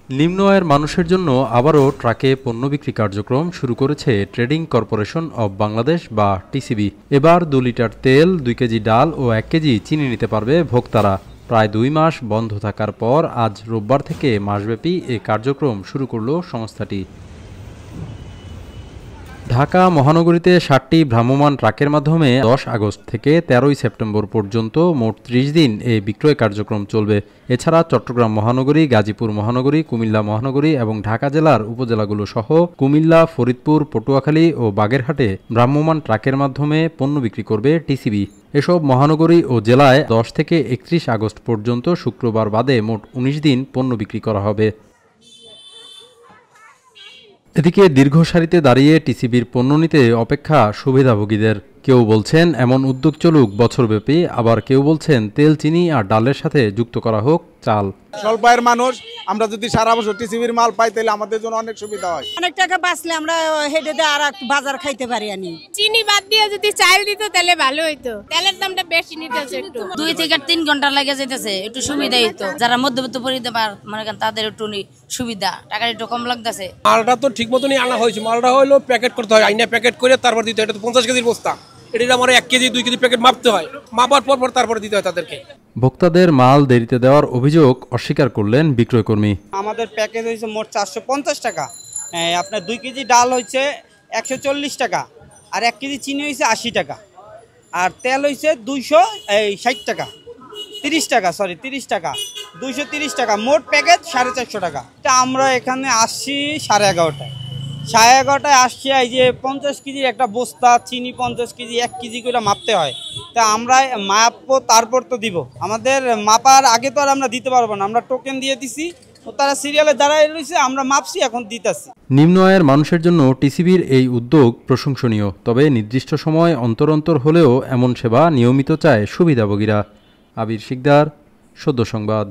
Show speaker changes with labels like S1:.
S1: নিম্ন আয়ের মানুষের জন্য আবারও ট্রাকে পণ্য বিক্রি কার্যক্রম শুরু করেছে ট্রেডিং কর্পোরেশন অব বাংলাদেশ বা টিসিবি। এবার 2 লিটার তেল, 2 কেজি ডাল ও 1 কেজি চিনি নিতে পারবে ভোক্তারা। প্রায় 2 মাস বন্ধ থাকার পর আজ রোববার থেকে মাসব্যাপী এ কার্যক্রম শুরু করল সংস্থাটি। ঢাকা মহানগরীতে 60টি ভ্রাম্যমাণ ট্রাকের মাধ্যমে 10 আগস্ট থেকে 13 সেপ্টেম্বর পর্যন্ত মোট 30 দিন এই বিক্রয় কার্যক্রম চলবে। এছাড়া চট্টগ্রাম মহানগরী, গাজীপুর মহানগরী, কুমিল্লা মহানগরী এবং ঢাকা জেলার উপজেলাগুলো সহ কুমিল্লা, ফরিদপুর, পটুয়াখালী ও বাগেরহাটে ভ্রাম্যমাণ ট্রাকের মাধ্যমে পণ্য বিক্রি করবে টিসিবি। এসব মহানগরী ও জেলায় 10 থেকে 31 আগস্ট পর্যন্ত শুক্রবার বাদে মোট 19 দিন পণ্য বিক্রি করা হবে। এদিকে দীর্ঘ সারিতে দাঁড়িয়ে টিসিবির পণ্য নিতে অপেক্ষা সুবিধাভোগীদের। কেউ বলছেন এমন উদ্যোগ চলুক বছরব্যাপী, আবার কেউ বলছেন তেল, চিনি আর ডালের সাথে যুক্ত করা হোক চাল।
S2: স্বল্প আয়ের মানুষ আমরা যদি সারা বছর টিসিবির মাল পাই তাহলে আমাদের জন্য অনেক সুবিধা হয়।
S3: অনেক টাকা বাঁচলে আমরা হেঁটে দিয়ে আর একটু বাজার খাইতে পারি। আনি
S4: চিনি বাদ দিয়ে যদি চাল দিত তাহলে ভালো হইতো। তেলের দামটা বেশি নিতেছে, একটু
S5: 2 থেকে 3 ঘন্টা লাগে যেতেছে, একটু সুবিধা হইতো। যারা মধ্যবিত্ত পরিবার মনে করেন তাদের একটু সুবিধা, টাকা একটু কম লাগতেছে।
S6: মালটা তো ঠিক মতনই আনা হয়েছে, মালটা হলো প্যাকেট করতে হয়, আইনা প্যাকেট করে তারপর দিতে হয়। এটা তো 50 কেজির বস্তা, এটা আমার 1 কেজি 2 কেজি প্যাকেট মাপতে হয়, মাপার পর তারপরে দিতে হয় তাদেরকে।
S1: ভোক্তাদের মাল দেরিতে দেওয়ার অভিযোগ অস্বীকার করলেন বিক্রয়কর্মী।
S7: আমাদের প্যাকেজ হয়েছে মোট 450 টাকা। আপনার 2 কেজি ডাল হয়েছে 140 টাকা, আর 1 কেজি চিনি হয়েছে 80 টাকা, আর তেল হয়েছে 260 টাকা, 30 টাকা, 230 টাকা। মোট প্যাকেজ 450 টাকা। তা আমরা এখানে আসছি 11:30টায়। 11:30টায় আসছি। এই যে 50 কেজির একটা বস্তা চিনি, 50 কেজি 1 কেজি করে মাপতে হয়। তা আমরা মাপবো, তারপর তো দিব। আমাদের মাপার আগে তো আর আমরা দিতে পারবো না, আমরা টোকেন দিয়ে দিছি, তারা সিরিয়ালে দাঁড়ায় রয়েছে, আমরা মাপছি, এখন দিতেছি।
S1: নিম্ন আয়ের মানুষের জন্য টিসিবির এই উদ্যোগ প্রশংসনীয়, তবে নির্দিষ্ট সময় অন্তর অন্তর হলেও এমন সেবা নিয়মিত চায় সুবিধাভোগীরা। আবির শিকদার, সদ্য সংবাদ।